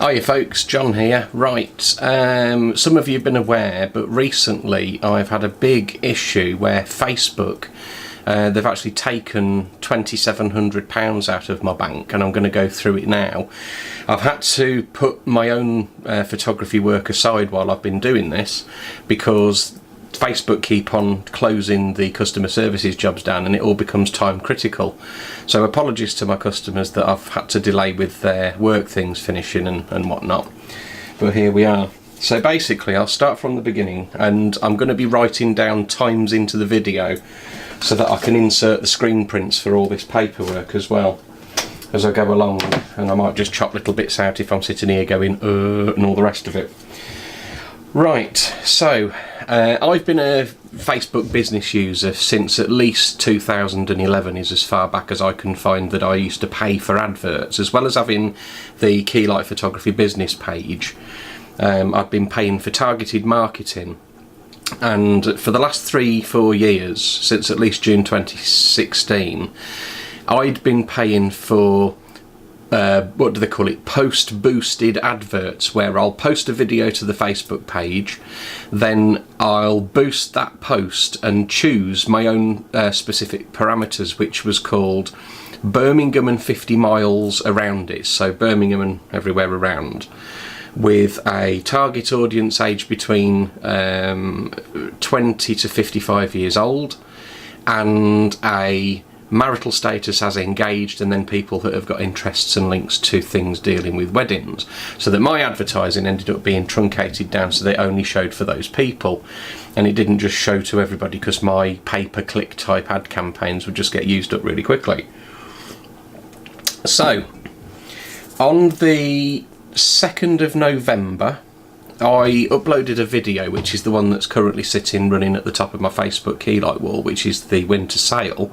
Hiya folks, John here. Right, some of you have been aware, but recently I've had a big issue where Facebook, they've actually taken £2,700 out of my bank, and I'm going to go through it now. I've had to put my own photography work aside while I've been doing this because Facebook keep on closing the customer services jobs down and it all becomes time critical. So apologies to my customers that I've had to delay with their work things finishing and whatnot. But here we are. So basically I'll start from the beginning, and I'm going to be writing down times into the video so that I can insert the screen prints for all this paperwork as well as I go along, and I might just chop little bits out if I'm sitting here going and all the rest of it. Right, so I've been a Facebook business user since at least 2011 is as far back as I can find that I used to pay for adverts, as well as having the Keylight Photography business page. I've been paying for targeted marketing, and for the last 3-4 years, since at least June 2016, I'd been paying for what do they call it, post boosted adverts, where I'll post a video to the Facebook page, then I'll boost that post and choose my own specific parameters, which was called Birmingham and 50 miles around it, so Birmingham and everywhere around, with a target audience aged between 20 to 55 years old, and a marital status as engaged, and then people that have got interests and links to things dealing with weddings, so that my advertising ended up being truncated down so they only showed for those people, and it didn't just show to everybody, because my pay-per-click type ad campaigns would just get used up really quickly. So on the 2nd of November I uploaded a video, which is the one that's currently sitting running at the top of my Facebook Keylight wall, which is the winter sale.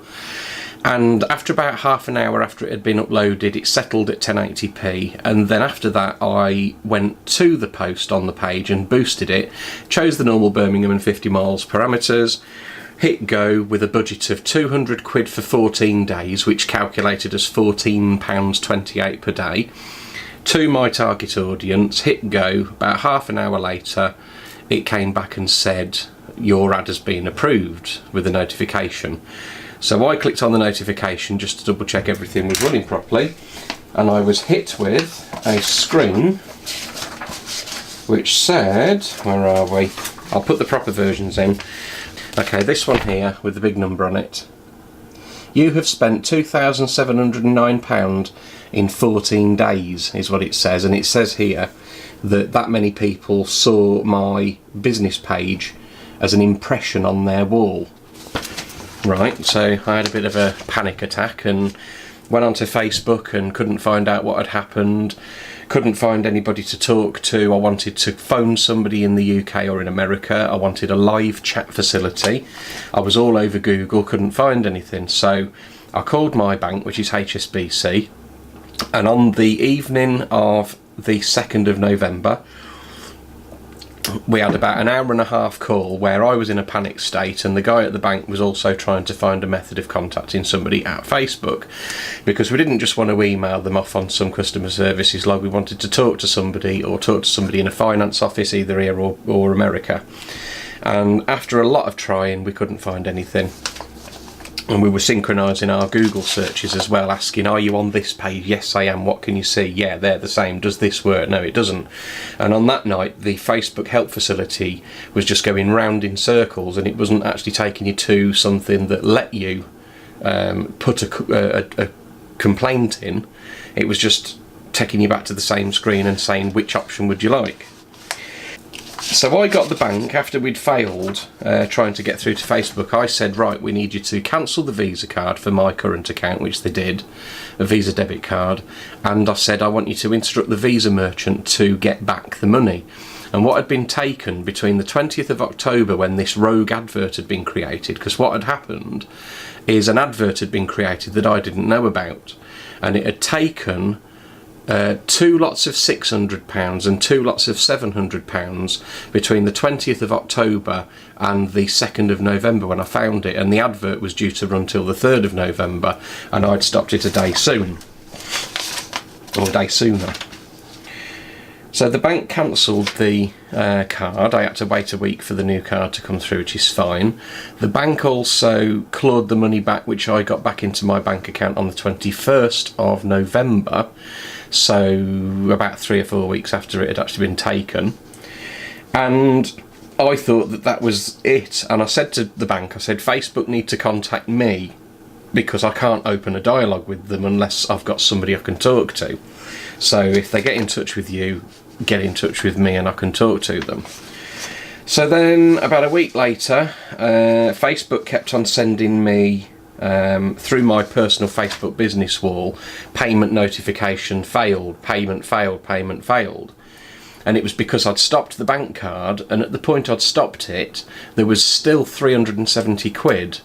And after about half an hour after it had been uploaded, it settled at 1080p, and then after that I went to the post on the page and boosted it, chose the normal Birmingham and 50 miles parameters, hit go with a budget of 200 quid for 14 days, which calculated as £14.28 per day, to my target audience, hit go. About half an hour later it came back and said your ad has been approved with a notification. So I clicked on the notification just to double check everything was running properly, and I was hit with a screen which said, where are we? I'll put the proper versions in. Okay, this one here with the big number on it. You have spent £2,709 in 14 days is what it says, and it says here that many people saw my business page as an impression on their wall. Right, so I had a bit of a panic attack and went onto Facebook and couldn't find out what had happened, couldn't find anybody to talk to. I wanted to phone somebody in the UK or in America. I wanted a live chat facility. I was all over Google, couldn't find anything. So I called my bank, which is HSBC, and on the evening of the 2nd of November we had about an hour and a half call where I was in a panic state, and the guy at the bank was also trying to find a method of contacting somebody at Facebook, because we didn't just want to email them off on some customer services log. We wanted to talk to somebody, or talk to somebody in a finance office either here or America. And after a lot of trying we couldn't find anything, and we were synchronising our Google searches as well, asking, are you on this page? Yes I am. What can you see? Yeah, they're the same. Does this work? No, it doesn't. And on that night the Facebook help facility was just going round in circles, and it wasn't actually taking you to something that let you put a complaint in. It was just taking you back to the same screen and saying, which option would you like? So I got the bank, after we'd failed trying to get through to Facebook. I said, right, we need you to cancel the Visa card for my current account, which they did, a Visa debit card, and I said I want you to instruct the Visa merchant to get back the money. And what had been taken between the 20th of October, when this rogue advert had been created, because what had happened is an advert had been created that I didn't know about, and it had taken 2 lots of £600 and 2 lots of £700 between the 20th of October and the 2nd of November when I found it, and the advert was due to run till the 3rd of November, and I'd stopped it a day soon, or a day sooner. So the bank cancelled the card. I had to wait a week for the new card to come through, which is fine. The bank also clawed the money back, which I got back into my bank account on the 21st of November, so about 3 or 4 weeks after it had actually been taken. And I thought that that was it, and I said to the bank, I said, Facebook need to contact me because I can't open a dialogue with them unless I've got somebody I can talk to. So if they get in touch with you, get in touch with me and I can talk to them. So then about a week later, Facebook kept on sending me, through my personal Facebook business wall, payment notification failed, payment failed, payment failed. And it was because I'd stopped the bank card, and at the point I'd stopped it, there was still 370 quid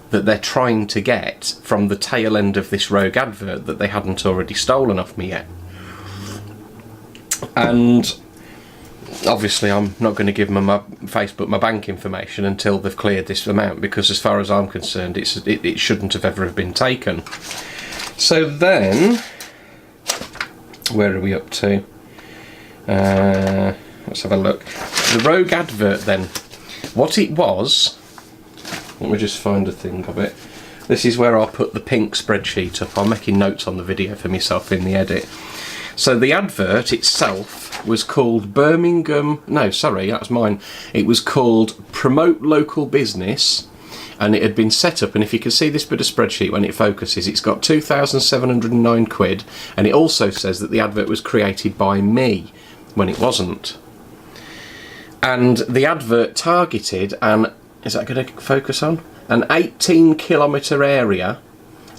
that they're trying to get from the tail end of this rogue advert that they hadn't already stolen off me yet. And obviously I'm not going to give them my Facebook, my bank information until they've cleared this amount, because as far as I'm concerned it shouldn't have ever have been taken. So then, where are we up to? Let's have a look. The rogue advert then, what it was, let me just find a thing of it. This is where I'll put the pink spreadsheet up. I'm making notes on the video for myself in the edit. So the advert itself was called Birmingham, no sorry, that was mine. It was called Promote Local Business, and it had been set up, and if you can see this bit of spreadsheet when it focuses, it's got 2,709 quid, and it also says that the advert was created by me, when it wasn't. And the advert targeted an, is that going to focus on? An 18-kilometre area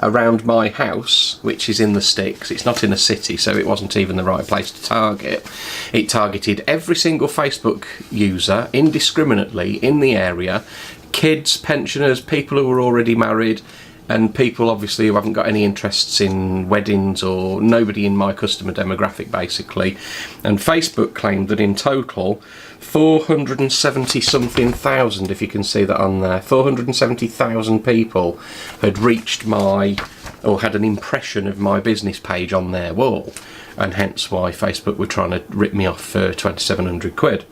around my house, which is in the sticks. It's not in a city, so it wasn't even the right place to target. It targeted every single Facebook user indiscriminately in the area, kids, pensioners, people who were already married, and people obviously who haven't got any interests in weddings, or nobody in my customer demographic basically. And Facebook claimed that in total 470 something thousand, if you can see that on there, 470,000 people had reached my, or had an impression of my business page on their wall, and hence why Facebook were trying to rip me off for 2,700 quid.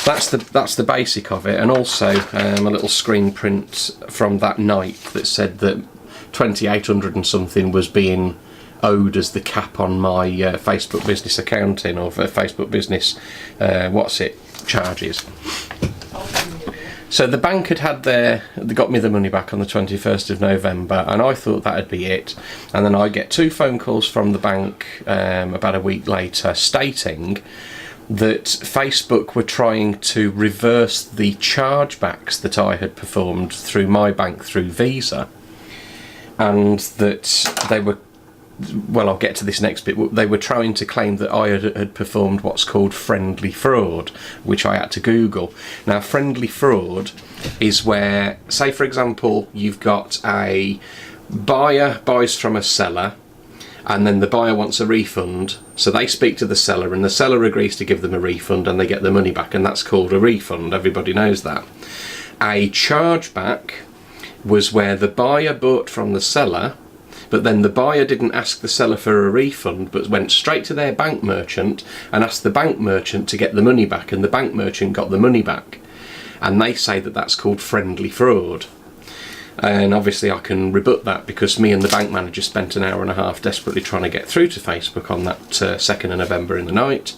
That's the basic of it, and also a little screen print from that night that said that 2,800 and something was being owed as the cap on my Facebook business accounting, or Facebook business charges. So the bank they got me the money back on the 21st of November, and I thought that'd be it. And then I get 2 phone calls from the bank about a week later stating that Facebook were trying to reverse the chargebacks that I had performed through my bank through Visa, and that they were, well, I'll get to this next bit, they were trying to claim that I had performed what's called friendly fraud, which I had to Google. Now, friendly fraud is where, say for example, you've got a buyer buys from a seller, and then the buyer wants a refund, so they speak to the seller, and the seller agrees to give them a refund, and they get the money back, and that's called a refund. Everybody knows that. A chargeback was where the buyer bought from the seller, but then the buyer didn't ask the seller for a refund, but went straight to their bank merchant and asked the bank merchant to get the money back, and the bank merchant got the money back. And they say that that's called friendly fraud. And obviously I can rebut that, because me and the bank manager spent an hour and a half desperately trying to get through to Facebook on that 2nd of November in the night,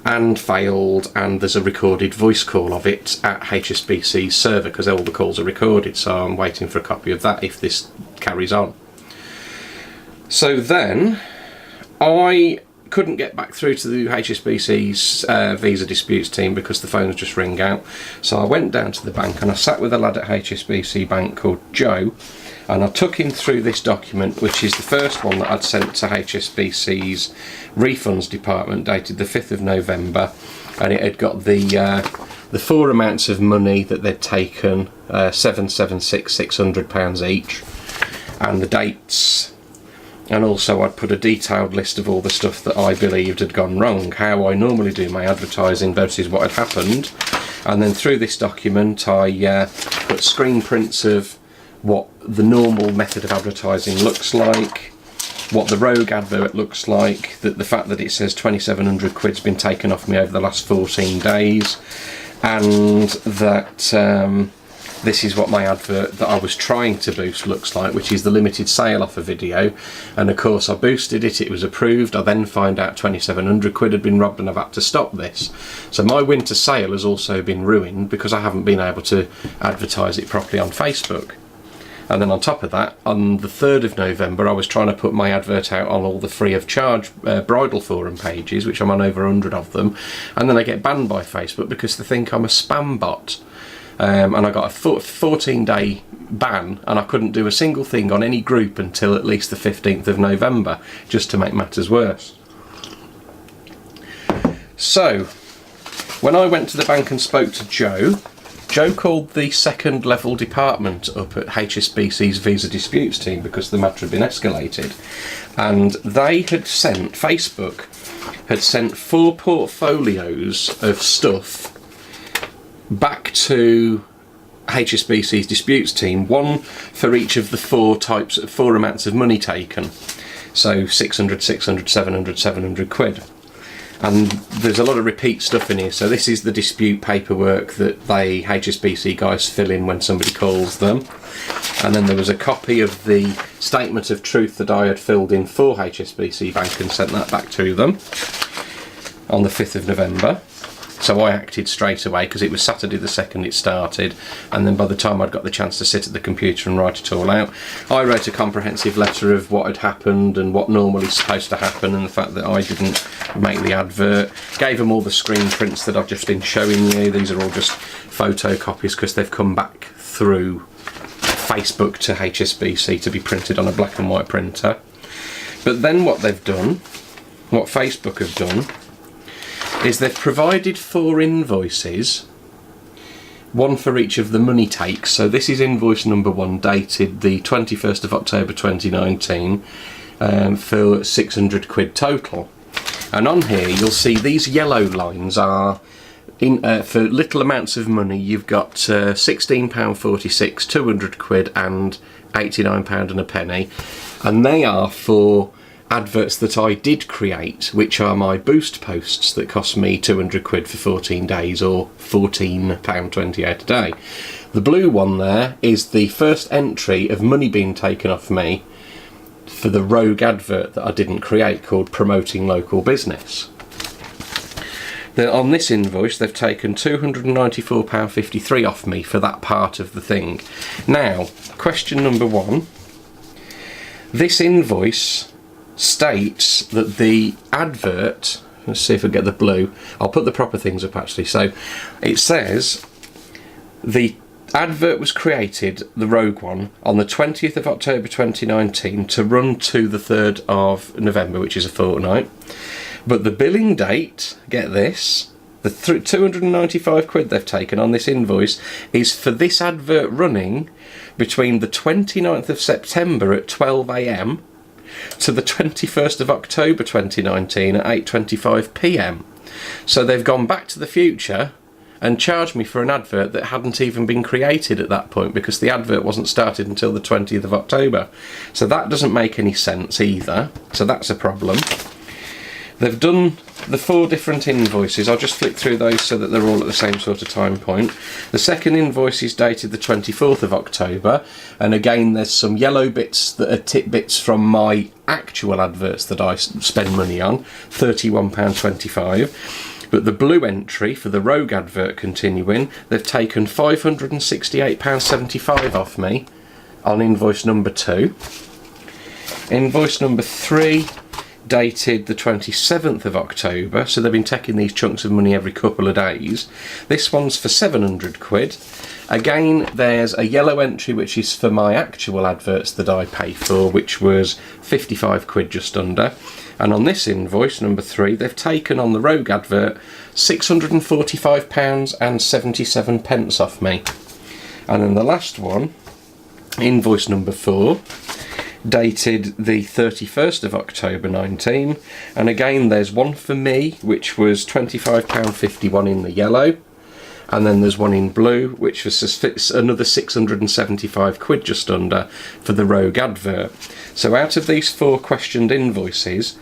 and failed, and there's a recorded voice call of it at HSBC's server, because all the calls are recorded, so I'm waiting for a copy of that if this carries on. So then I couldn't get back through to the HSBC's Visa disputes team because the phones just ring out. So I went down to the bank and I sat with a lad at HSBC Bank called Joe, and I took him through this document, which is the first one that I'd sent to HSBC's refunds department, dated the 5th of November, and it had got the 4 amounts of money that they'd taken, £600 each, and the dates. And also I'd put a detailed list of all the stuff that I believed had gone wrong, how I normally do my advertising versus what had happened. And then through this document I put screen prints of what the normal method of advertising looks like, what the Rogue advert looks like, that the fact that it says 2,700 quid's been taken off me over the last 14 days, and that this is what my advert that I was trying to boost looks like, which is the limited sale offer video. And of course I boosted it, it was approved. I then find out 2,700 quid had been robbed and I've had to stop this. So my winter sale has also been ruined because I haven't been able to advertise it properly on Facebook. And then on top of that, on the 3rd of November, I was trying to put my advert out on all the free of charge bridal forum pages, which I'm on over 100 of them. And then I get banned by Facebook because they think I'm a spam bot. And I got a 14-day ban, and I couldn't do a single thing on any group until at least the 15th of November, just to make matters worse. So, when I went to the bank and spoke to Joe called the second level department up at HSBC's Visa Disputes team because the matter had been escalated. And they had sent, Facebook had sent 4 portfolios of stuff back to HSBC's disputes team, one for each of the 4 amounts of money taken. So 600, 600, 700, 700 quid. And there's a lot of repeat stuff in here. So this is the dispute paperwork that they HSBC guys fill in when somebody calls them. And then there was a copy of the statement of truth that I had filled in for HSBC Bank and sent that back to them on the 5th of November. So I acted straight away because it was Saturday the 2nd it started, and then by the time I'd got the chance to sit at the computer and write it all out, I wrote a comprehensive letter of what had happened and what normally is supposed to happen and the fact that I didn't make the advert. Gave them all the screen prints that I've just been showing you. These are all just photocopies because they've come back through Facebook to HSBC to be printed on a black and white printer. But then what they've done, what Facebook have done, is they've provided 4 invoices, one for each of the money takes. So this is invoice number 1, dated the 21st of October 2019, for 600 quid total. And on here you'll see these yellow lines are for little amounts of money. You've got £16.46, 200 quid and £89 and a penny, and they are for adverts that I did create, which are my boost posts that cost me 200 quid for 14 days or £14.28 a day. The blue one there is the first entry of money being taken off me for the rogue advert that I didn't create called Promoting Local Business. Now, on this invoice they've taken £294.53 off me for that part of the thing. Now, question number 1. This invoice states that the advert, let's see if I get the blue, I'll put the proper things up actually. So it says the advert was created, the rogue one, on the 20th of October 2019 to run to the 3rd of November, which is a fortnight. But the billing date, get this, the 295 quid they've taken on this invoice is for this advert running between the 29th of September at 12 AM to the 21st of October 2019 at 8:25 PM. So they've gone back to the future and charged me for an advert that hadn't even been created at that point because the advert wasn't started until the 20th of October. So that doesn't make any sense either. So that's a problem. They've done the 4 different invoices. I'll just flick through those so that they're all at the same sort of time point. The second invoice is dated the 24th of October, and again there's some yellow bits that are tidbits from my actual adverts that I spend money on, £31.25. But the blue entry for the rogue advert continuing, they've taken £568.75 off me on invoice number 2. Invoice number 3, dated the 27th of October, so they've been taking these chunks of money every couple of days. This one's for 700 quid. Again, there's a yellow entry which is for my actual adverts that I pay for, which was 55 quid just under. And on this invoice, number 3, they've taken on the rogue advert £645.77 off me. And then the last one, invoice number 4, dated the 31st of October 19, and again there's one for me which was £25.51 in the yellow, and then there's one in blue which was another 675 quid just under for the rogue advert. So out of these 4 questioned invoices,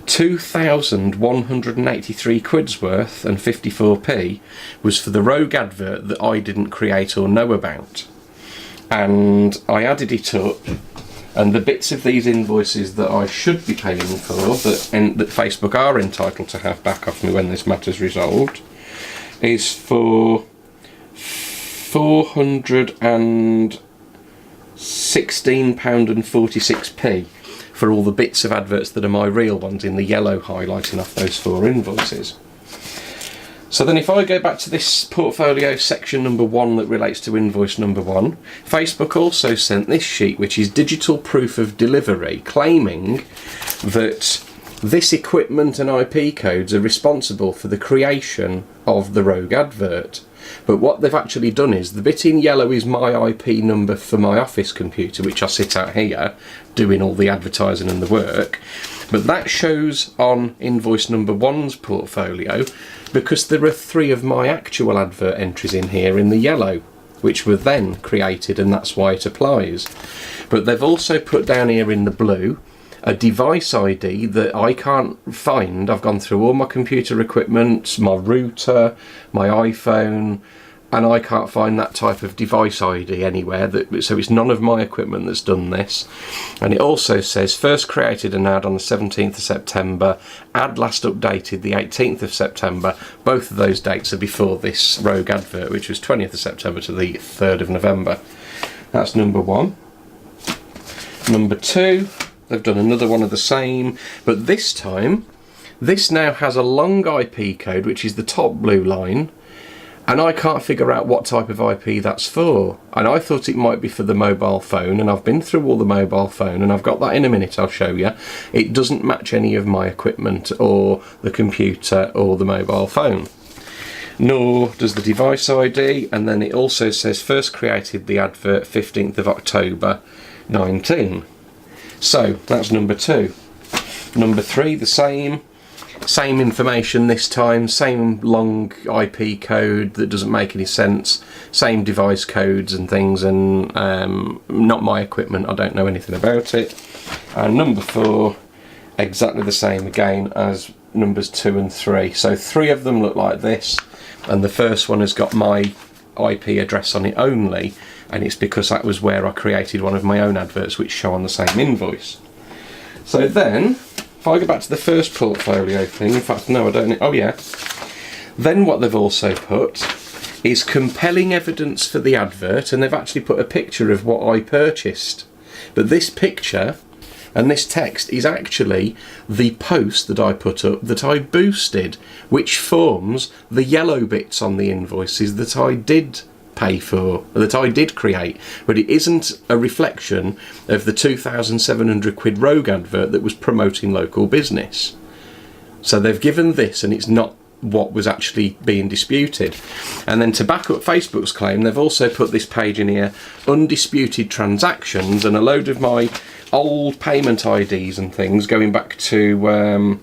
2,183 quid's worth and 54p was for the rogue advert that I didn't create or know about. And I added it up, and the bits of these invoices that I should be paying for, that Facebook are entitled to have back off me when this matter's resolved, is for £416.46 for all the bits of adverts that are my real ones in the yellow highlighting off those 4 invoices. So then if I go back to this portfolio section number 1 that relates to invoice number 1, Facebook also sent this sheet, which is digital proof of delivery, claiming that this equipment and IP codes are responsible for the creation of the rogue advert. But what they've actually done is, the bit in yellow is my IP number for my office computer, which I sit at here doing all the advertising and the work. But that shows on invoice number 1's portfolio because there are 3 of my actual advert entries in here in the yellow, which were then created, and that's why it applies. But they've also put down here in the blue a device ID that I can't find. I've gone through all my computer equipment, my router, my iPhone, and I can't find that type of device ID anywhere. So it's none of my equipment that's done this. And it also says first created an ad on the 17th of September, ad last updated the 18th of September. Both of those dates are before this rogue advert, which was 20th of September to the 3rd of November. That's number 1. Number 2, they've done another one of the same, but this time, this now has a long IP code, which is the top blue line, and I can't figure out what type of IP that's for. And I thought it might be for the mobile phone, and I've been through all the mobile phone, and I've got that in a minute, I'll show you. It doesn't match any of my equipment, or the computer, or the mobile phone. Nor does the device ID, and then it also says first created the advert 15th of October 19. So that's number 2. Number 3, the same information this time, same long IP code that doesn't make any sense, same device codes and things, and not my equipment, I don't know anything about it. And number 4, exactly the same again as numbers 2 and 3. So 3 of them look like this, and the first one has got my IP address on it only, and it's because that was where I created one of my own adverts which show on the same invoice. So then, if I go back to the first portfolio thing, in fact no I don't, oh yeah, then what they've also put is compelling evidence for the advert, and they've actually put a picture of what I purchased. But this picture and this text is actually the post that I put up that I boosted, which forms the yellow bits on the invoices that I did pay for, that I did create, but it isn't a reflection of the 2,700 quid rogue advert that was promoting local business. So they've given this, and it's not what was actually being disputed. And then to back up Facebook's claim, they've also put this page in here, undisputed transactions, and a load of my old payment IDs and things going back to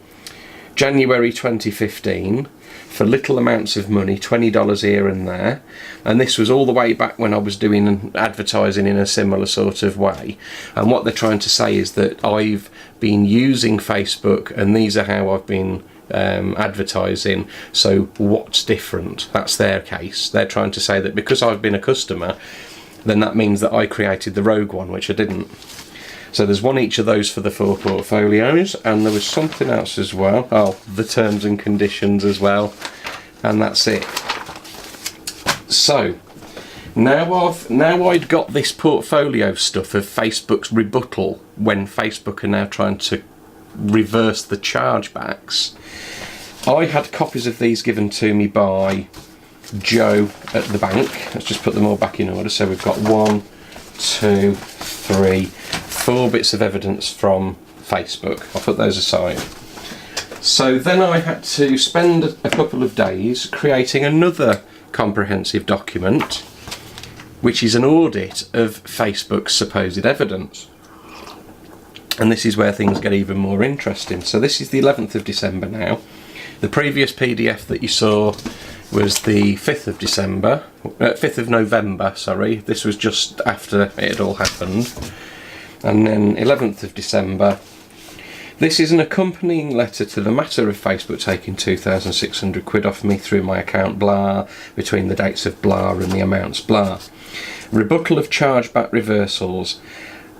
January 2015 for little amounts of money, $20 here and there. And this was all the way back when I was doing advertising in a similar sort of way. And what they're trying to say is that I've been using Facebook, and these are how I've been advertising, so what's different? That's their case. They're trying to say that because I've been a customer, then that means that I created the rogue one, which I didn't. So there's one each of those for the 4 portfolios, and there was something else as well. Oh, the terms and conditions as well, and that's it. So now I'd got this portfolio stuff of Facebook's rebuttal when Facebook are now trying to reverse the chargebacks. I had copies of these given to me by Joe at the bank. Let's just put them all back in order. So we've got 1, 2, 3, 4 bits of evidence from Facebook. I'll put those aside. So then I had to spend a couple of days creating another comprehensive document, which is an audit of Facebook's supposed evidence. And this is where things get even more interesting. So this is the 11th of December now. The previous PDF that you saw was the 5th of December, 5th of November, sorry. This was just after it had all happened. And then 11th of December. This is an accompanying letter to the matter of Facebook taking 2,600 quid off me through my account blah, between the dates of blah and the amounts blah. Rebuttal of chargeback reversals.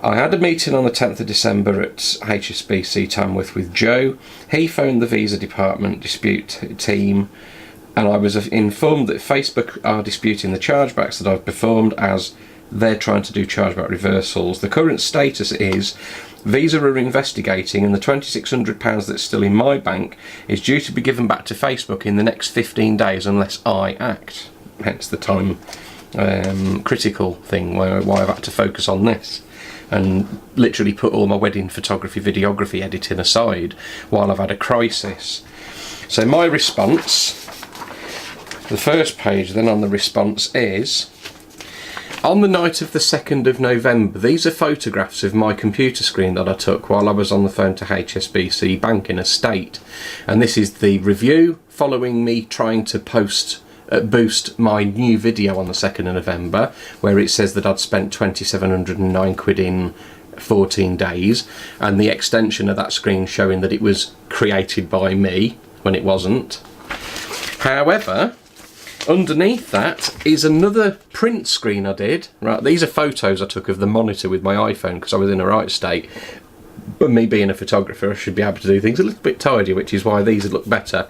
I had a meeting on the 10th of December at HSBC Tamworth with Joe. He phoned the visa department dispute team, and I was informed that Facebook are disputing the chargebacks that I've performed as they're trying to do chargeback reversals. The current status is Visa are investigating, and the £2,600 that's still in my bank is due to be given back to Facebook in the next 15 days unless I act. Hence the time critical thing why I've had to focus on this and literally put all my wedding photography, videography editing aside while I've had a crisis. So my response, the first page then on the response is, on the night of the 2nd of November, these are photographs of my computer screen that I took while I was on the phone to HSBC Bank in a state. And this is the review following me trying to boost my new video on the 2nd of November, where it says that I'd spent 2,709 quid in 14 days, and the extension of that screen showing that it was created by me when it wasn't. However, underneath that is another print screen I did. Right, these are photos I took of the monitor with my iPhone because I was in a right state. But me being a photographer, I should be able to do things a little bit tidy, which is why these look better.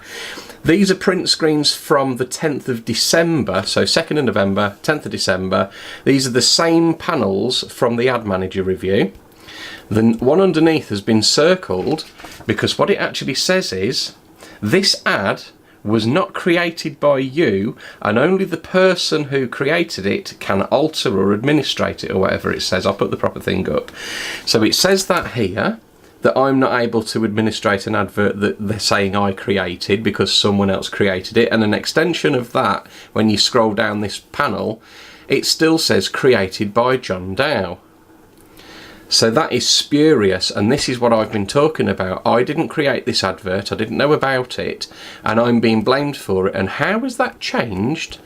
These are print screens from the 10th of December, so 2nd of November, 10th of December. These are the same panels from the Ad Manager review. The one underneath has been circled because what it actually says is, this ad was not created by you, and only the person who created it can alter or administrate it, or whatever it says. I'll put the proper thing up. So it says that here, that I'm not able to administrate an advert that they're saying I created because someone else created it, and an extension of that, when you scroll down this panel, it still says created by John Dow. So that is spurious, and this is what I've been talking about. I didn't create this advert, I didn't know about it, and I'm being blamed for it. And how has that changed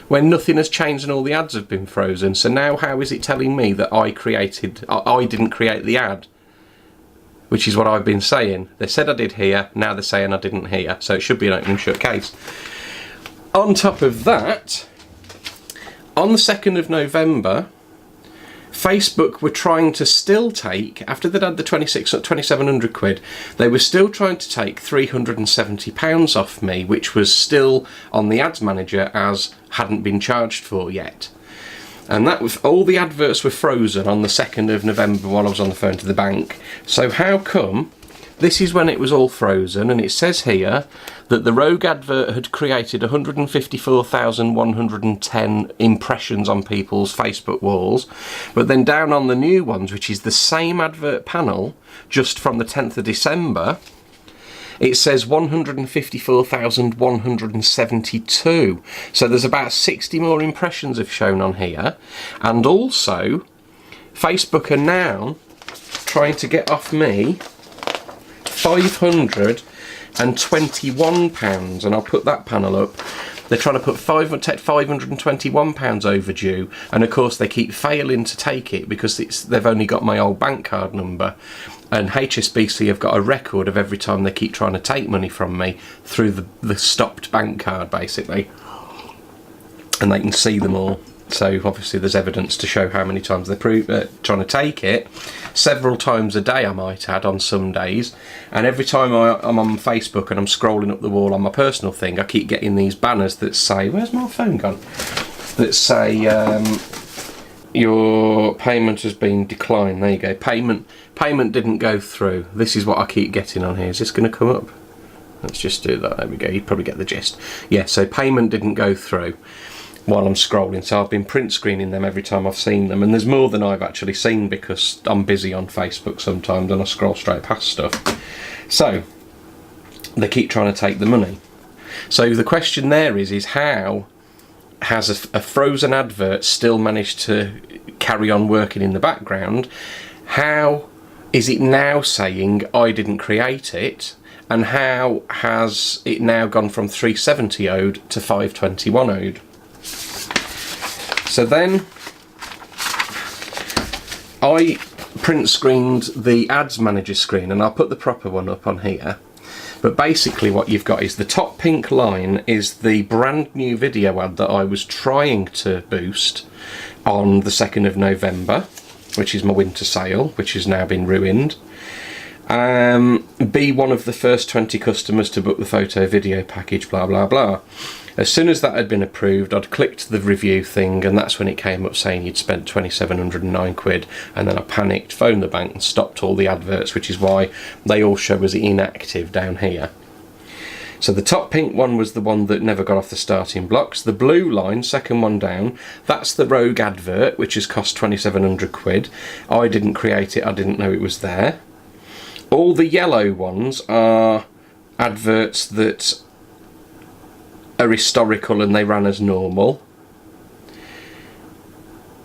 when nothing has changed and all the ads have been frozen? So now how is it telling me that I didn't create the ad? Which is what I've been saying. They said I did here, now they're saying I didn't here. So it should be an open and shut case. On top of that, on the 2nd of November, Facebook were trying to still take, after they'd had the 2,700 quid, they were still trying to take £370 off me, which was still on the Ads Manager as hadn't been charged for yet. And that was, all the adverts were frozen on the 2nd of November while I was on the phone to the bank. So how come this is when it was all frozen, and it says here that the rogue advert had created 154,110 impressions on people's Facebook walls, but then down on the new ones, which is the same advert panel, just from the 10th of December, it says 154,172. So there's about 60 more impressions have shown on here. And also, Facebook are now trying to get off me £521, and I'll put that panel up. They're trying to put £521 overdue, and of course they keep failing to take it because they've only got my old bank card number, and HSBC have got a record of every time they keep trying to take money from me through the stopped bank card basically, and they can see them all. So obviously there's evidence to show how many times they're trying to take it. Several times a day I might add on some days. And every time I'm on Facebook and I'm scrolling up the wall on my personal thing, I keep getting these banners that say, where's my phone gone? That say, your payment has been declined. There you go. Payment didn't go through. This is what I keep getting on here. Is this going to come up? Let's just do that. There we go. You probably get the gist. Yeah, so payment didn't go through while I'm scrolling, so I've been print screening them every time I've seen them, and there's more than I've actually seen because I'm busy on Facebook sometimes and I scroll straight past stuff. So they keep trying to take the money. So the question there is how has a frozen advert still managed to carry on working in the background? How is it now saying I didn't create it, and how has it now gone from 370 ode to 521 ode. So then I print screened the ads manager screen, and I'll put the proper one up on here. But basically what you've got is the top pink line is the brand new video ad that I was trying to boost on the 2nd of November, which is my winter sale, which has now been ruined. Be one of the first 20 customers to book the photo video package, blah blah blah. As soon as that had been approved, I'd clicked the review thing, and that's when it came up saying you'd spent 2,709 quid, and then I panicked, phoned the bank and stopped all the adverts, which is why they all show as inactive down here. So the top pink one was the one that never got off the starting blocks. The blue line, second one down, that's the rogue advert, which has cost 2,700 quid. I didn't create it, I didn't know it was there. All the yellow ones are adverts that are historical and they ran as normal.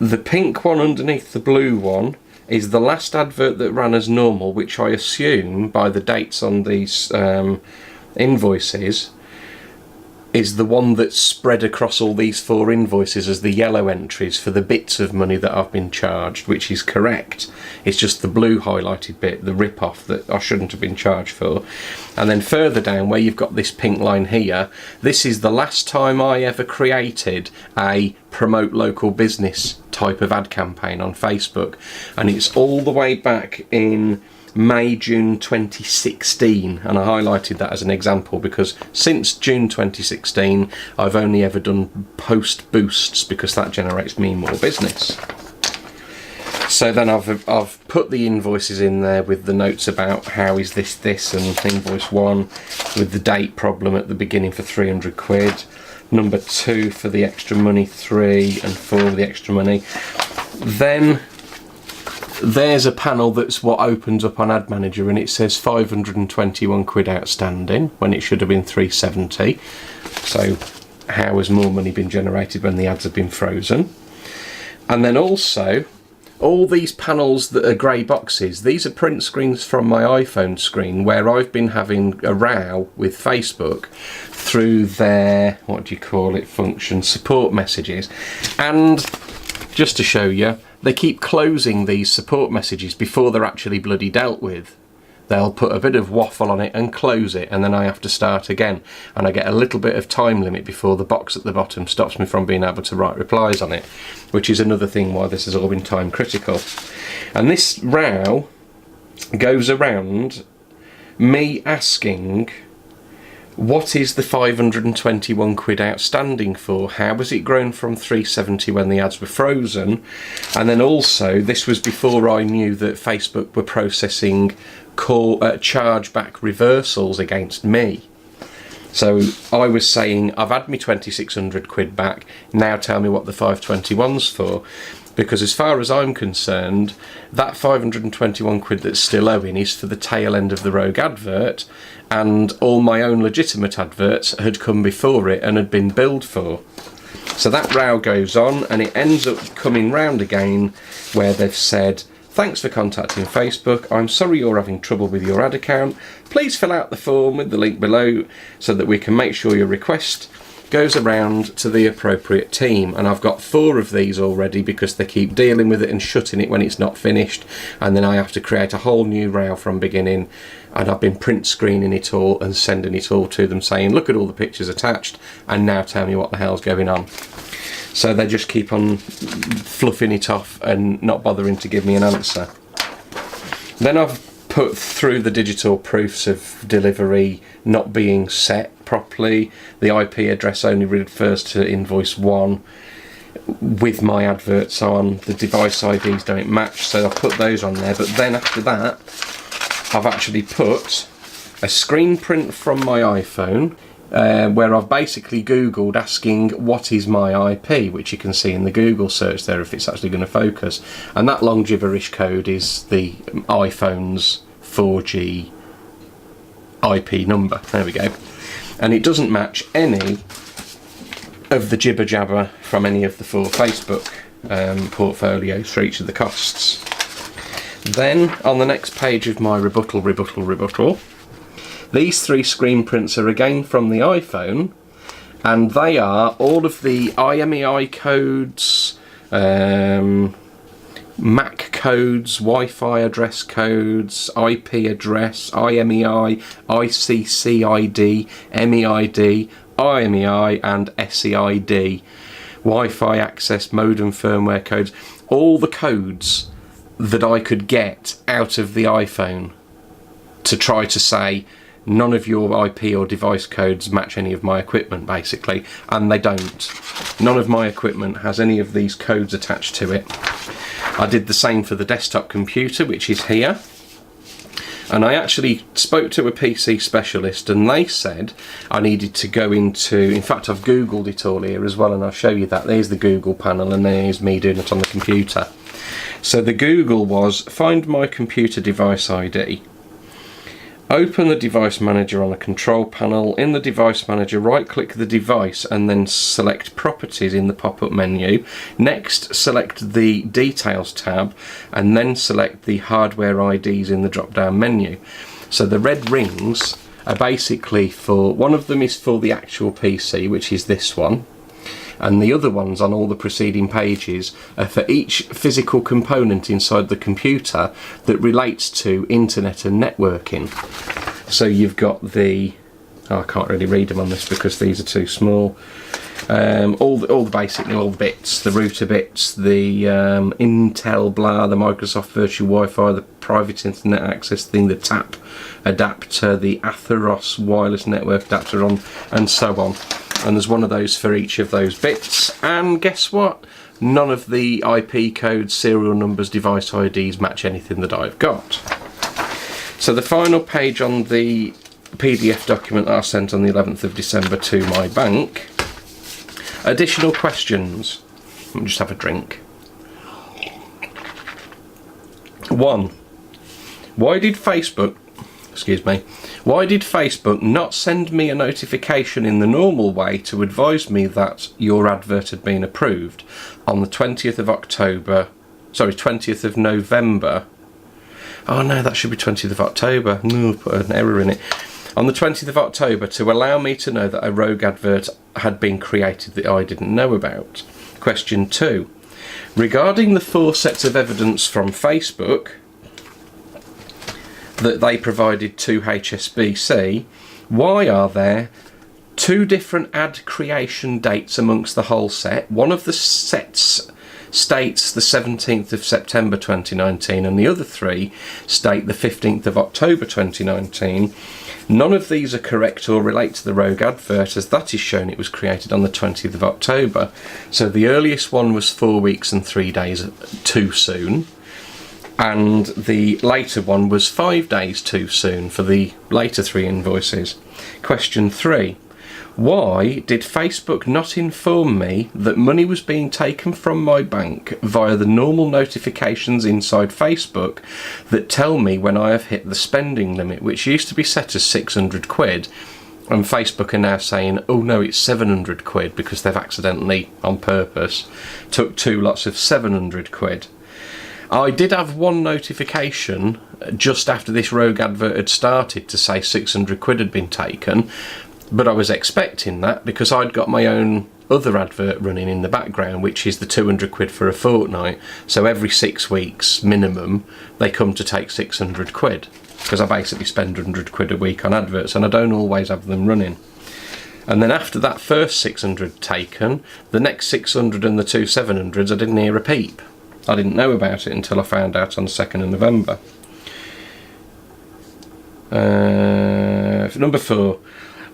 The pink one underneath the blue one is the last advert that ran as normal, which I assume by the dates on these invoices is the one that's spread across all these 4 invoices as the yellow entries for the bits of money that I've been charged, which is correct. It's just the blue highlighted bit, the rip-off, that I shouldn't have been charged for. And then further down where you've got this pink line here, this is the last time I ever created a promote local business type of ad campaign on Facebook, and it's all the way back in May, June 2016, and I highlighted that as an example because since June 2016 I've only ever done post boosts because that generates me more business. So then I've put the invoices in there with the notes about how is this, and invoice 1 with the date problem at the beginning for 300 quid, number 2 for the extra money, 3 and 4 for the extra money. Then there's a panel that's what opens up on Ad Manager, and it says 521 quid outstanding when it should have been 370. So how has more money been generated when the ads have been frozen? And then also all these panels that are grey boxes, these are print screens from my iPhone screen where I've been having a row with Facebook through their, what do you call it, function, support messages. And just to show you, they keep closing these support messages before they're actually bloody dealt with. They'll put a bit of waffle on it and close it, and then I have to start again. And I get a little bit of time limit before the box at the bottom stops me from being able to write replies on it, which is another thing why this has all been time critical. And this row goes around me asking, what is the 521 quid outstanding for? How has it grown from 370 when the ads were frozen? And then also, this was before I knew that Facebook were processing chargeback reversals against me. So I was saying, I've had me 2,600 quid back, now tell me what the 521's for. Because as far as I'm concerned, that 521 quid that's still owing is for the tail end of the rogue advert, and all my own legitimate adverts had come before it and had been billed for. So that row goes on, and it ends up coming round again where they've said, thanks for contacting Facebook, I'm sorry you're having trouble with your ad account, please fill out the form with the link below so that we can make sure your request goes around to the appropriate team. And I've got 4 of these already because they keep dealing with it and shutting it when it's not finished, and then I have to create a whole new row from beginning. And I've been print screening it all and sending it all to them saying, look at all the pictures attached and now tell me what the hell's going on. So they just keep on fluffing it off and not bothering to give me an answer. Then I've put through the digital proofs of delivery not being set properly. The IP address only refers to invoice 1 with my adverts on. The device IDs don't match, so I've put those on there. But then after that, I've actually put a screen print from my iPhone where I've basically Googled asking what is my IP, which you can see in the Google search there if it's actually going to focus. And that long gibberish code is the iPhone's 4G IP number. There we go. And it doesn't match any of the jibber jabber from any of the 4 Facebook portfolios for each of the costs. Then on the next page of my rebuttal, These 3 screen prints are again from the iPhone, and they are all of the IMEI codes, MAC codes, Wi-Fi address codes, IP address, IMEI, ICCID, MEID, IMEI and SEID, Wi-Fi access modem firmware codes, all the codes that I could get out of the iPhone to try to say none of your IP or device codes match any of my equipment, basically, and they don't. None of my equipment has any of these codes attached to it. I did the same for the desktop computer, which is here, and I actually spoke to a PC specialist, and they said I needed to go into, in fact I've googled it all here as well, and I'll show you that. There's the Google panel and there's me doing it on the computer. So the Google was, find my computer device ID, open the device manager on a control panel. In the device manager, right click the device and then select properties in the pop-up menu. Next, select the details tab and then select the hardware IDs in the drop-down menu. So the red rings are basically for, one of them is for the actual PC, which is this one, and the other ones on all the preceding pages are for each physical component inside the computer that relates to internet and networking. So you've got the, I can't really read them on this because these are too small. Basically all the bits, the router bits, the Intel blah, the Microsoft Virtual Wi-Fi, the private internet access thing, the TAP adapter, the Atheros wireless network adapter, and so on. And there's one of those for each of those bits. And guess what? None of the IP codes, serial numbers, device IDs match anything that I've got. So the final page on the PDF document that I sent on the 11th of December to my bank. Additional questions. Let me just have a drink. 1. Why did Facebook not send me a notification in the normal way to advise me that your advert had been approved on the 20th of November? Oh no, that should be 20th of October. No, I put an error in it. On the 20th of October, to allow me to know that a rogue advert had been created that I didn't know about. Question 2. Regarding the 4 sets of evidence from Facebook that they provided to HSBC, why are there 2 different ad creation dates amongst the whole set? One of the sets states the 17th of September 2019 and the other 3 state the 15th of October 2019. None of these are correct or relate to the rogue advert, as that is shown it was created on the 20th of October. So the earliest one was 4 weeks and 3 days too soon, and the later one was 5 days too soon for the later 3 invoices. Question 3. Why did Facebook not inform me that money was being taken from my bank via the normal notifications inside Facebook that tell me when I have hit the spending limit, which used to be set as 600 quid, and Facebook are now saying, oh no, it's 700 quid because they've accidentally, on purpose, took 2 lots of 700 quid. I did have one notification just after this rogue advert had started to say 600 quid had been taken, but I was expecting that because I'd got my own other advert running in the background, which is the 200 quid for a fortnight. So every 6 weeks minimum they come to take 600 quid because I basically spend 100 quid a week on adverts and I don't always have them running. And then after that first 600 taken, the next 600 and the 2 700s I didn't hear a peep. I didn't know about it until I found out on the 2nd of November. Number 4.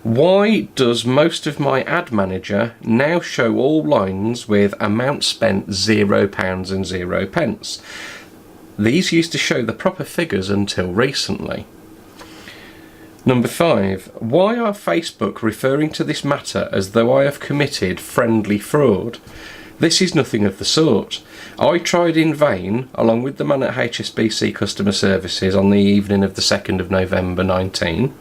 Why does most of my ad manager now show all lines with amount spent £0 and 0 pence? These used to show the proper figures until recently. Number 5. Why are Facebook referring to this matter as though I have committed friendly fraud? This is nothing of the sort. I tried in vain, along with the man at HSBC Customer Services on the evening of the 2nd of November 19,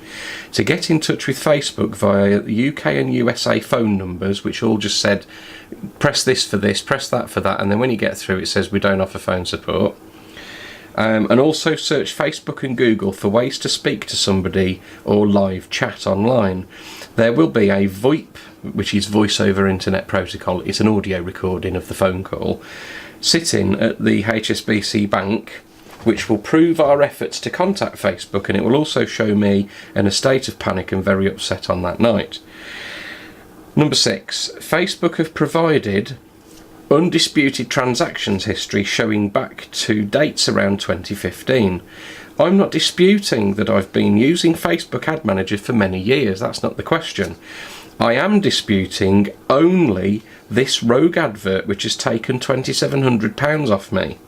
to get in touch with Facebook via UK and USA phone numbers, which all just said, press this for this, press that for that, and then when you get through it says we don't offer phone support. And also search Facebook and Google for ways to speak to somebody or live chat online. There will be a VoIP, which is Voice over Internet Protocol. It's an audio recording of the phone call, sitting at the HSBC Bank, which will prove our efforts to contact Facebook, and it will also show me in a state of panic and very upset on that night. Number 6, Facebook have provided undisputed transactions history showing back to dates around 2015. I'm not disputing that I've been using Facebook Ad Manager for many years, that's not the question. I am disputing only this rogue advert which has taken £2,700 off me.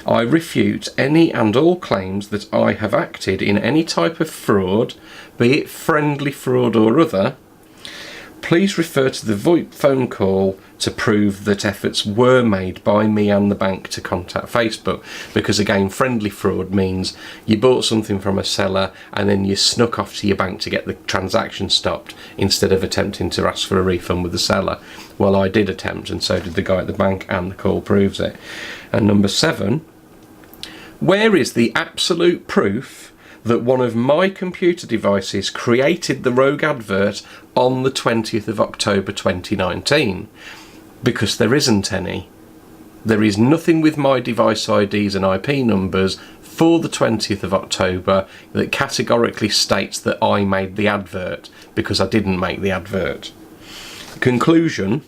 I refute any and all claims that I have acted in any type of fraud, be it friendly fraud or other. Please refer to the VoIP phone call to prove that efforts were made by me and the bank to contact Facebook, because again, friendly fraud means you bought something from a seller and then you snuck off to your bank to get the transaction stopped instead of attempting to ask for a refund with the seller. Well, I did attempt, and so did the guy at the bank, and the call proves it. And number 7, where is the absolute proof that one of my computer devices created the rogue advert on the 20th of October 2019? Because there isn't any. There is nothing with my device IDs and IP numbers for the 20th of October that categorically states that I made the advert, because I didn't make the advert. Conclusion: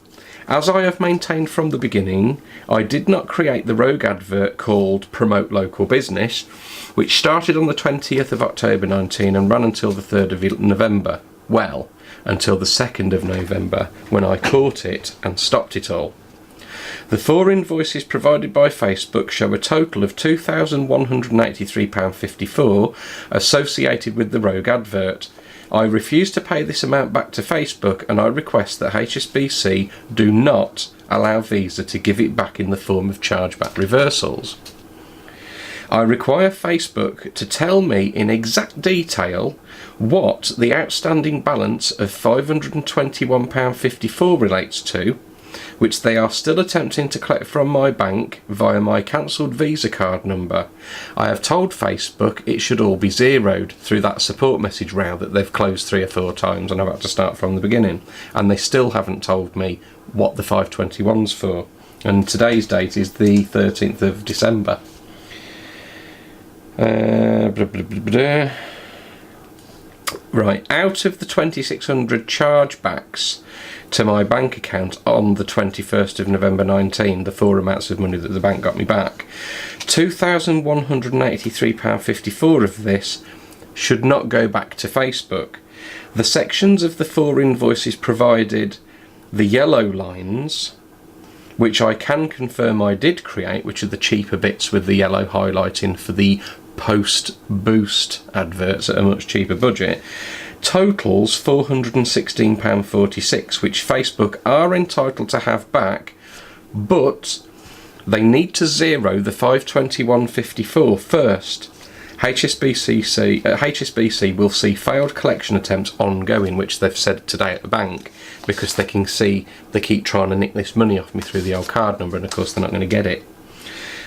as I have maintained from the beginning, I did not create the rogue advert called Promote Local Business, which started on the 20th of October 19 and ran until the 3rd of November. Well, until the 2nd of November, when I caught it and stopped it all. The 4 invoices provided by Facebook show a total of £2,183.54 associated with the rogue advert. I refuse to pay this amount back to Facebook, and I request that HSBC do not allow Visa to give it back in the form of chargeback reversals. I require Facebook to tell me in exact detail what the outstanding balance of £521.54 relates to, which they are still attempting to collect from my bank via my cancelled Visa card number. I have told Facebook it should all be zeroed through that support message row that they've closed 3 or 4 times, and I've had to start from the beginning, and they still haven't told me what the 521's for, and today's date is the 13th of December. Right, out of the 2,600 chargebacks to my bank account on the 21st of November 19, the 4 amounts of money that the bank got me back, £2,183.54 of this should not go back to Facebook. The sections of the 4 invoices provided, the yellow lines, which I can confirm I did create, which are the cheaper bits with the yellow highlighting for the post-boost adverts at a much cheaper budget, totals £416.46, which Facebook are entitled to have back, but they need to zero the 521.54 first. HSBC will see failed collection attempts ongoing, which they've said today at the bank, because they can see they keep trying to nick this money off me through the old card number, and of course they're not going to get it.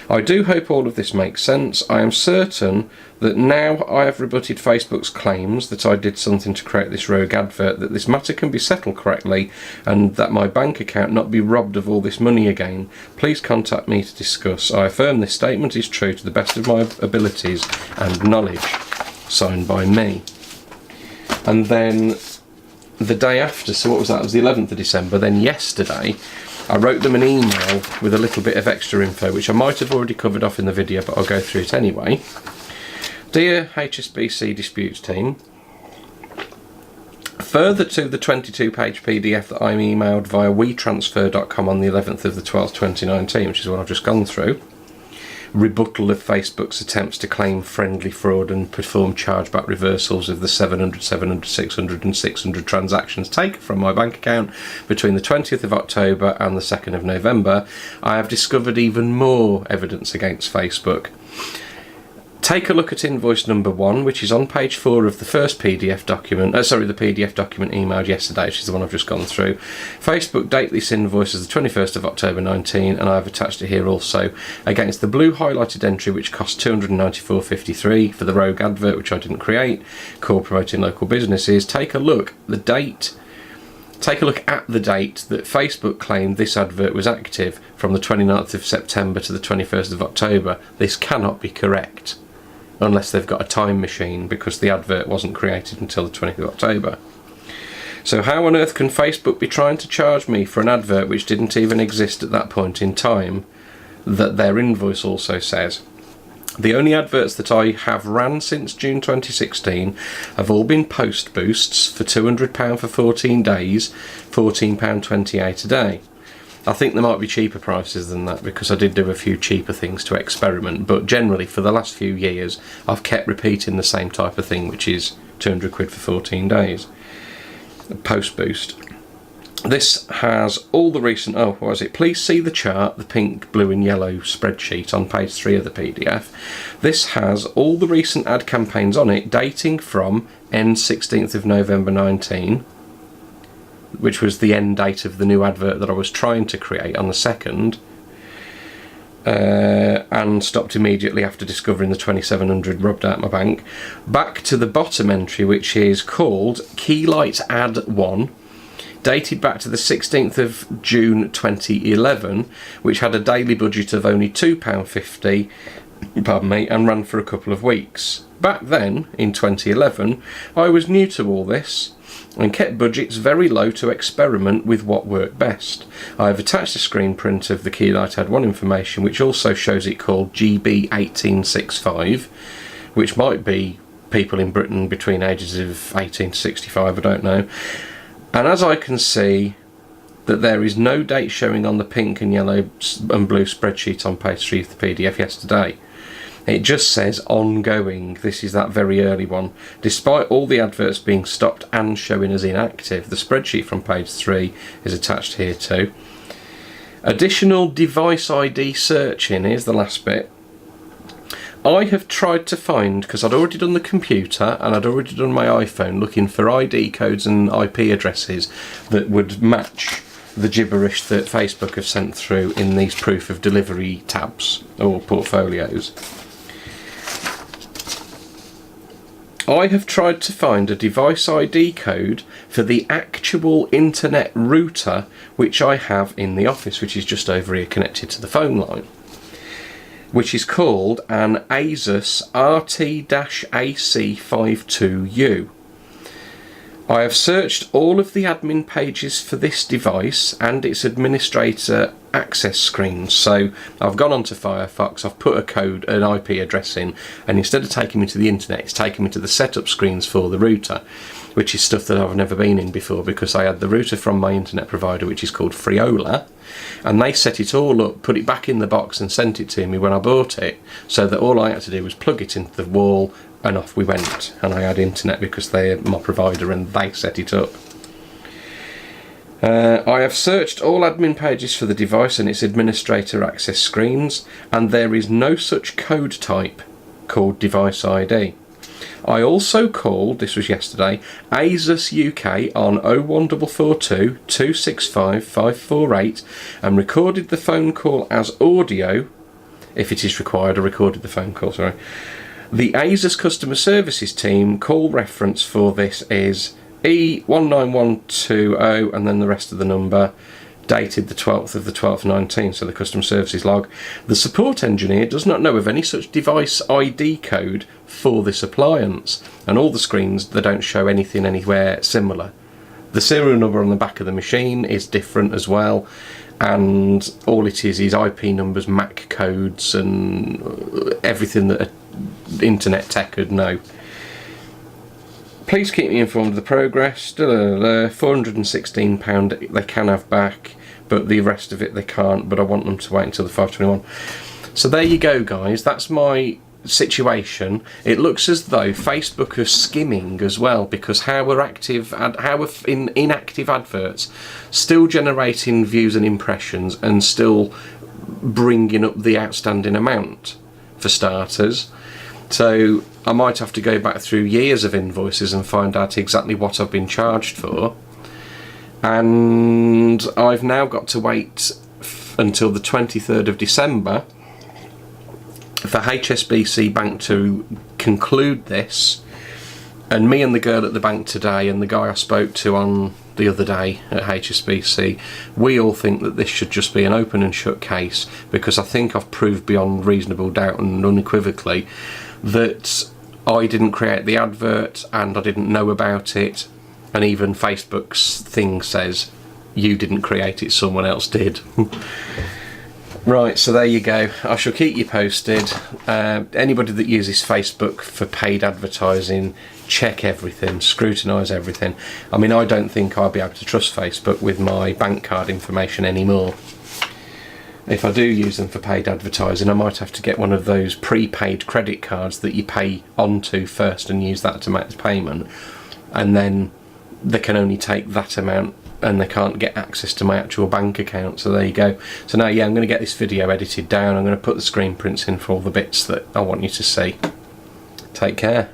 I do hope all of this makes sense. I am certain that now I have rebutted Facebook's claims that I did something to create this rogue advert, that this matter can be settled correctly and that my bank account not be robbed of all this money again. Please contact me to discuss. I affirm this statement is true to the best of my abilities and knowledge. Signed by me. And then the day after, so what was that? It was the 11th of December. Then yesterday, I wrote them an email with a little bit of extra info, which I might have already covered off in the video, but I'll go through it anyway. Dear HSBC Disputes Team, further to the 22-page PDF that I emailed via WeTransfer.com on the 11th of the 12th, 2019, which is what I've just gone through, rebuttal of Facebook's attempts to claim friendly fraud and perform chargeback reversals of the 700, 600 and 600 transactions taken from my bank account between the 20th of October and the 2nd of November, I have discovered even more evidence against Facebook. Take a look at invoice number 1, which is on page 4 of the first PDF document, the PDF document emailed yesterday, which is the one I've just gone through. Facebook date this invoice as the 21st of October 19, and I've attached it here also against the blue highlighted entry, which cost £294.53 for the rogue advert, which I didn't create, called Promoting Local Businesses. Take a look at the date that Facebook claimed this advert was active from the 29th of September to the 21st of October. This cannot be correct, unless they've got a time machine, because the advert wasn't created until the 20th of October. So how on earth can Facebook be trying to charge me for an advert which didn't even exist at that point in time, that their invoice also says? The only adverts that I have ran since June 2016 have all been post boosts for £200 for 14 days, £14.28 a day. I think there might be cheaper prices than that, because I did do a few cheaper things to experiment, but generally for the last few years I've kept repeating the same type of thing, which is £200 for 14 days. Post boost. This has all the recent, please see the chart, the pink, blue and yellow spreadsheet on page 3 of the PDF. This has all the recent ad campaigns on it, dating from end 16th of November 19, which was the end date of the new advert that I was trying to create on the 2nd, and stopped immediately after discovering the 2700 rubbed out my bank, back to the bottom entry, which is called Keylight Ad 1, dated back to the 16th of June 2011, which had a daily budget of only £2.50, and ran for a couple of weeks. Back then, in 2011, I was new to all this and kept budgets very low to experiment with what worked best. I have attached a screen print of the Keylight Ad 1 information, which also shows it called GB1865, which might be people in Britain between ages of 18 to 65, I don't know. And as I can see, that there is no date showing on the pink and yellow and blue spreadsheet on page 3 of the PDF yesterday. It just says ongoing. This is that very early one. Despite all the adverts being stopped and showing as inactive, the spreadsheet from page 3 is attached here too. Additional device ID searching, here's the last bit. I have tried to find, because I'd already done the computer and I'd already done my iPhone, looking for ID codes and IP addresses that would match the gibberish that Facebook have sent through in these proof of delivery tabs or portfolios. I have tried to find a device ID code for the actual internet router which I have in the office, which is just over here connected to the phone line, which is called an Asus RT-AC52U. I have searched all of the admin pages for this device and its administrator access screens. So I've gone onto Firefox, I've put a code, an IP address in, and instead of taking me to the internet, it's taken me to the setup screens for the router, which is stuff that I've never been in before, because I had the router from my internet provider, which is called Friola, and they set it all up, put it back in the box and sent it to me when I bought it, so that all I had to do was plug it into the wall and off we went, and I had internet because they're my provider and they set it up. I have searched all admin pages for the device and its administrator access screens, and there is no such code type called device ID. I also called, this was yesterday, Asus UK on 01442 265 548 and recorded the phone call as audio, if it is required. I recorded the phone call, sorry. The Asus customer services team call reference for this is E19120, and then the rest of the number, dated the 12th of the 12th 19, so the customer services log. The support engineer does not know of any such device ID code for this appliance, and all the screens, they don't show anything anywhere similar. The serial number on the back of the machine is different as well, and all it is IP numbers, MAC codes and everything that internet tech would know. Please keep me informed of the progress. £416 they can have back, but the rest of it they can't, but I want them to wait until the 521. So there you go, guys, that's my situation. It looks as though Facebook are skimming as well, because how are inactive adverts still generating views and impressions and still bringing up the outstanding amount, for starters. So I might have to go back through years of invoices and find out exactly what I've been charged for. And I've now got to wait until the 23rd of December for HSBC Bank to conclude this. And me and the girl at the bank today and the guy I spoke to on the other day at HSBC, we all think that this should just be an open and shut case, because I think I've proved beyond reasonable doubt and unequivocally that I didn't create the advert and I didn't know about it, and even Facebook's thing says you didn't create it, someone else did. Right, so there you go. I shall keep you posted. Anybody that uses Facebook for paid advertising, check everything, scrutinise everything. I mean, I don't think I'll be able to trust Facebook with my bank card information anymore. If I do use them for paid advertising, I might have to get one of those prepaid credit cards that you pay onto first and use that to make the payment, and then they can only take that amount and they can't get access to my actual bank account. So there you go. So now, yeah, I'm going to get this video edited down. I'm going to put the screen prints in for all the bits that I want you to see. Take care.